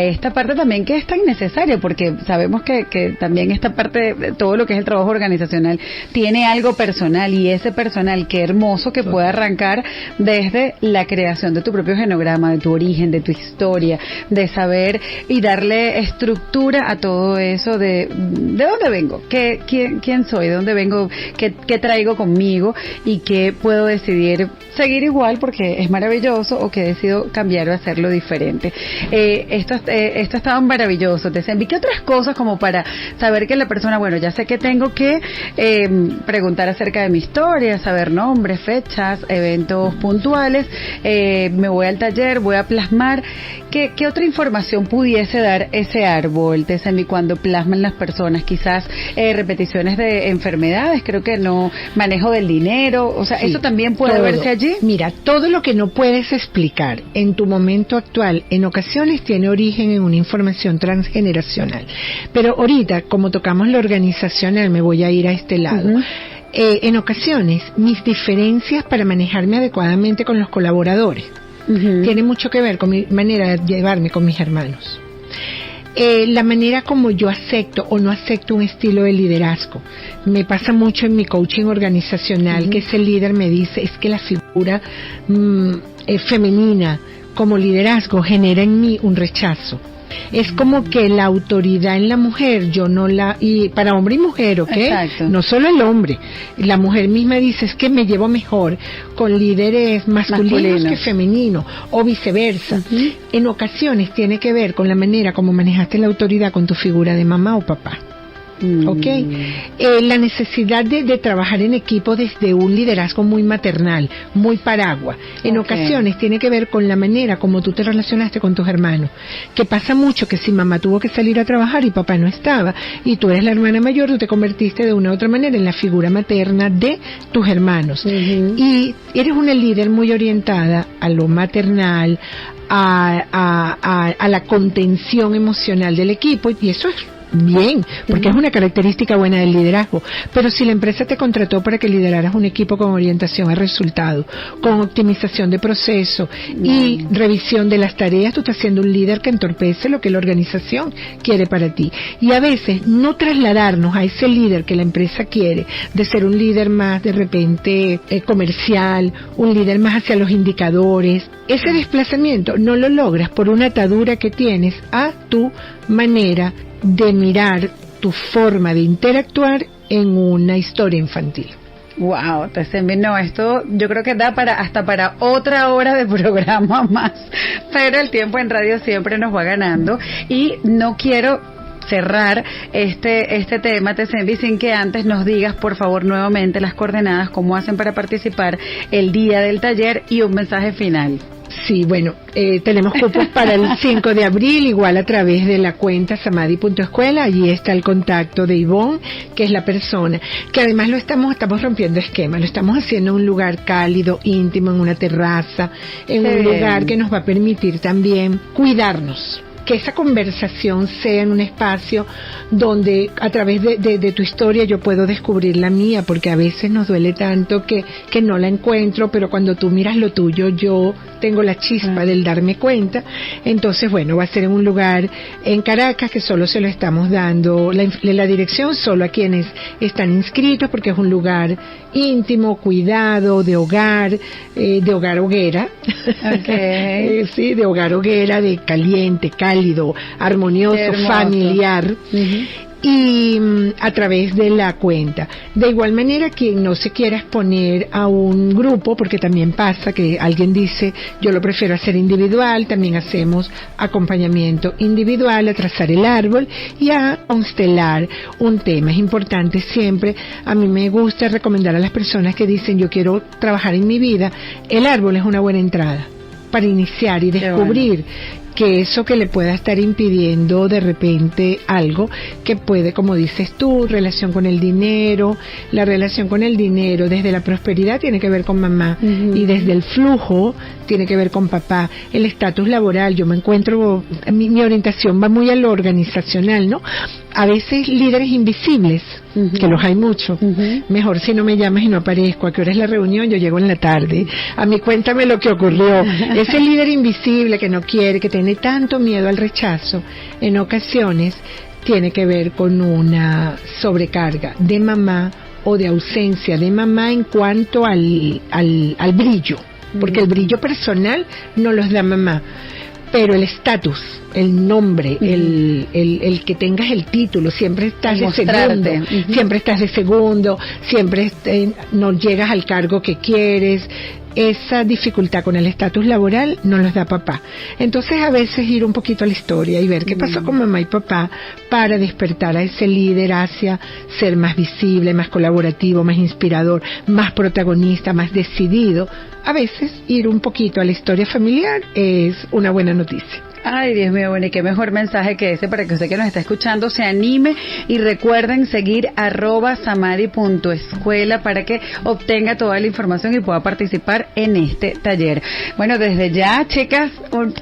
esta parte también que es tan necesaria, porque sabemos que también esta parte, de todo lo que es el trabajo organizacional, tiene algo personal, y ese personal, qué hermoso que pueda arrancar desde la creación de tu propio genograma, de tu origen, de tu historia, de saber y darle estructura a todo eso de dónde vengo, quién soy, de dónde vengo, qué traigo conmigo, y que puedo decidir seguir igual porque es maravilloso, o que decido cambiar o hacerlo diferente. Esto es tan maravilloso. Te envío ¿qué otras cosas como para saber que la persona, bueno, ya sé que tengo que preguntar acerca de mi historia, saber nombres, fechas, eventos puntuales, me voy al taller, voy a plasmar? ¿Qué otra información pudiese dar ese árbol, Tesemi, cuando plasman las personas? Quizás repeticiones de enfermedades, creo que no, manejo del dinero, o sea, sí, eso también puede verse allí. Mira, todo lo que no puedes explicar en tu momento actual, en ocasiones tiene origen en una información transgeneracional. Pero ahorita, como tocamos lo organizacional, me voy a ir a este lado. En ocasiones, mis diferencias para manejarme adecuadamente con los colaboradores tiene mucho que ver con mi manera de llevarme con mis hermanos. La manera como yo acepto o no acepto un estilo de liderazgo. Me pasa mucho en mi coaching organizacional que ese líder me dice, es que la figura femenina como liderazgo genera en mí un rechazo. Es como que la autoridad en la mujer, yo no la... Y para hombre y mujer, ¿ok? Exacto. No solo el hombre. La mujer misma dice, es que me llevo mejor con líderes masculinos que femeninos, o viceversa. En ocasiones tiene que ver con la manera como manejaste la autoridad con tu figura de mamá o papá. ¿Ok? La necesidad de trabajar en equipo desde un liderazgo muy maternal, muy paraguas. En ocasiones tiene que ver con la manera como tú te relacionaste con tus hermanos. Que pasa mucho que si mamá tuvo que salir a trabajar y papá no estaba, y tú eres la hermana mayor, tú te convertiste de una u otra manera en la figura materna de tus hermanos. Y eres una líder muy orientada a lo maternal, a la contención emocional del equipo, y eso es bien, porque es una característica buena del liderazgo. Pero si la empresa te contrató para que lideraras un equipo con orientación al resultado, con optimización de proceso y revisión de las tareas, tú estás siendo un líder que entorpece lo que la organización quiere para ti. Y a veces no trasladarnos a ese líder que la empresa quiere, de ser un líder más de repente comercial, un líder más hacia los indicadores, ese desplazamiento no lo logras por una atadura que tienes a tu manera de mirar, tu forma de interactuar en una historia infantil. Wow, no, esto yo creo que da hasta para otra hora de programa más, pero el tiempo en radio siempre nos va ganando, y no quiero cerrar este tema, Tesemi, sin que antes nos digas, por favor, nuevamente las coordenadas, cómo hacen para participar el día del taller, y un mensaje final. Sí, bueno, tenemos cupos para el 5 de abril, igual a través de la cuenta samadhi.escuela. Allí está el contacto de Ivonne, que es la persona, que además estamos rompiendo esquemas, lo estamos haciendo en un lugar cálido, íntimo, en una terraza, en un lugar que nos va a permitir también cuidarnos. Que esa conversación sea en un espacio donde a través de tu historia yo puedo descubrir la mía, porque a veces nos duele tanto que no la encuentro, pero cuando tú miras lo tuyo, yo tengo la chispa del darme cuenta. Entonces, bueno, va a ser en un lugar en Caracas que solo se lo estamos dando, la dirección solo a quienes están inscritos, porque es un lugar íntimo, cuidado, de hogar hoguera. Sí, de hogar hoguera, de caliente, cálido, armonioso, familiar. Y a través de la cuenta. De igual manera, quien no se quiera exponer a un grupo, porque también pasa que alguien dice, yo lo prefiero hacer individual, también hacemos acompañamiento individual, a trazar el árbol y a constelar un tema. Es importante siempre, a mí me gusta recomendar a las personas que dicen, yo quiero trabajar en mi vida, el árbol es una buena entrada para iniciar y descubrir que eso que le pueda estar impidiendo de repente algo que puede, como dices tú, relación con el dinero. La relación con el dinero desde la prosperidad tiene que ver con mamá, y desde el flujo tiene que ver con papá. El estatus laboral, yo me encuentro, mi orientación va muy a lo organizacional, ¿no? A veces líderes invisibles, que los hay mucho. Mejor si no me llamas y no aparezco. ¿A qué hora es la reunión? Yo llego en la tarde. A mí cuéntame lo que ocurrió. Ese líder invisible que no quiere, que tiene tanto miedo al rechazo, en ocasiones tiene que ver con una sobrecarga de mamá o de ausencia de mamá en cuanto al brillo, porque el brillo personal no los da mamá, pero el estatus, el nombre, el que tengas el título, siempre estás de segundo, siempre estás de segundo, siempre no llegas al cargo que quieres. Esa dificultad con el estatus laboral no los da papá. Entonces a veces ir un poquito a la historia y ver qué pasó con mamá y papá para despertar a ese líder hacia ser más visible, más colaborativo, más inspirador, más protagonista, más decidido. A veces ir un poquito a la historia familiar es una buena noticia. Ay, Dios mío, bueno, y qué mejor mensaje que ese para que usted que nos está escuchando se anime, y recuerden seguir @samadhi.escuela para que obtenga toda la información y pueda participar en este taller. Bueno, desde ya, chicas,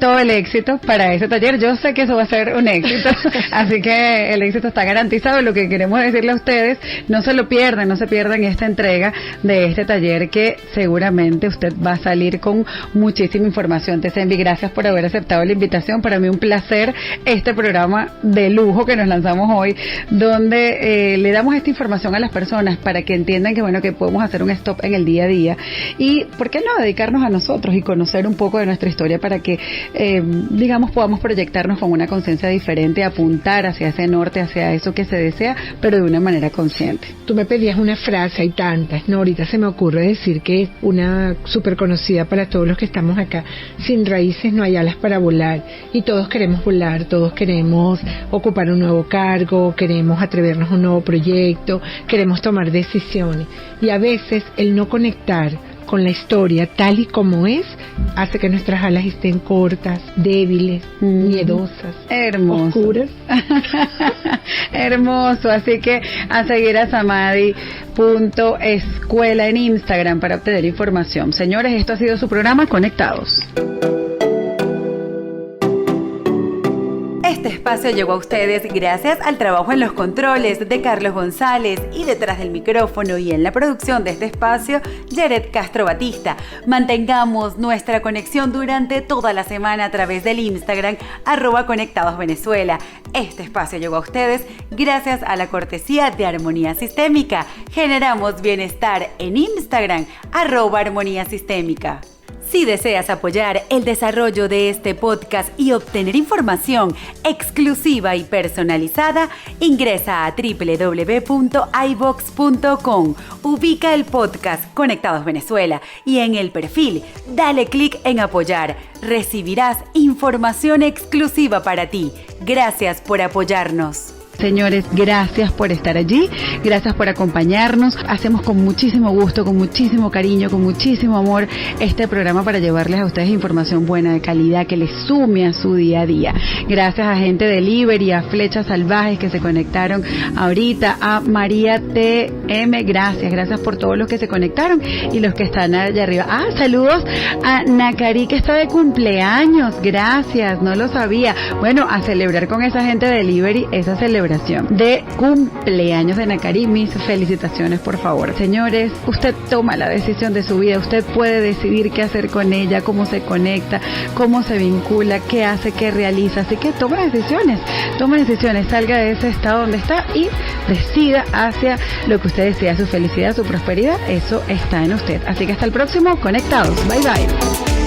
todo el éxito para ese taller. Yo sé que eso va a ser un éxito, así que el éxito está garantizado. Lo que queremos decirle a ustedes, no se lo pierdan, no se pierdan esta entrega de este taller, que seguramente usted va a salir con muchísima información. Tesenvi, gracias por haber aceptado la invitación. Para mí un placer este programa de lujo que nos lanzamos hoy, donde le damos esta información a las personas para que entiendan que bueno, que podemos hacer un stop en el día a día, y por qué no dedicarnos a nosotros y conocer un poco de nuestra historia para que digamos podamos proyectarnos con una conciencia diferente, apuntar hacia ese norte, hacia eso que se desea, pero de una manera consciente. Tú me pedías una frase, hay tantas, ¿no? Ahorita se me ocurre decir que una súper conocida para todos los que estamos acá: sin raíces no hay alas para volar. Y todos queremos volar, todos queremos ocupar un nuevo cargo, queremos atrevernos a un nuevo proyecto, queremos tomar decisiones. Y a veces el no conectar con la historia tal y como es hace que nuestras alas estén cortas, débiles, miedosas, oscuras. Hermoso, así que a seguir a Samadhi.escuela en Instagram para obtener información. Señores, esto ha sido su programa Conectados. Este espacio llegó a ustedes gracias al trabajo en los controles de Carlos González, y detrás del micrófono y en la producción de este espacio, Jared Castro Batista. Mantengamos nuestra conexión durante toda la semana a través del Instagram @conectadosvenezuela. Este espacio llegó a ustedes gracias a la cortesía de Armonía Sistémica. Generamos bienestar en Instagram @armonía sistémica. Si deseas apoyar el desarrollo de este podcast y obtener información exclusiva y personalizada, ingresa a www.ivox.com, ubica el podcast Conectados Venezuela y en el perfil dale clic en apoyar. Recibirás información exclusiva para ti. Gracias por apoyarnos. Señores, gracias por estar allí, gracias por acompañarnos. Hacemos con muchísimo gusto, con muchísimo cariño, con muchísimo amor este programa para llevarles a ustedes información buena, de calidad, que les sume a su día a día. Gracias a gente de Delivery, a Flechas Salvajes que se conectaron ahorita, a María TM, gracias por todos los que se conectaron y los que están allá arriba. Saludos a Nakari, que está de cumpleaños, gracias, no lo sabía. Bueno, a celebrar con esa gente de Delivery esa celebración de cumpleaños de Nakari. Mis felicitaciones, por favor. Señores, usted toma la decisión de su vida, usted puede decidir qué hacer con ella, cómo se conecta, cómo se vincula, qué hace, qué realiza, así que toma decisiones, salga de ese estado donde está y decida hacia lo que usted desea, su felicidad, su prosperidad, eso está en usted. Así que hasta el próximo Conectados, bye bye.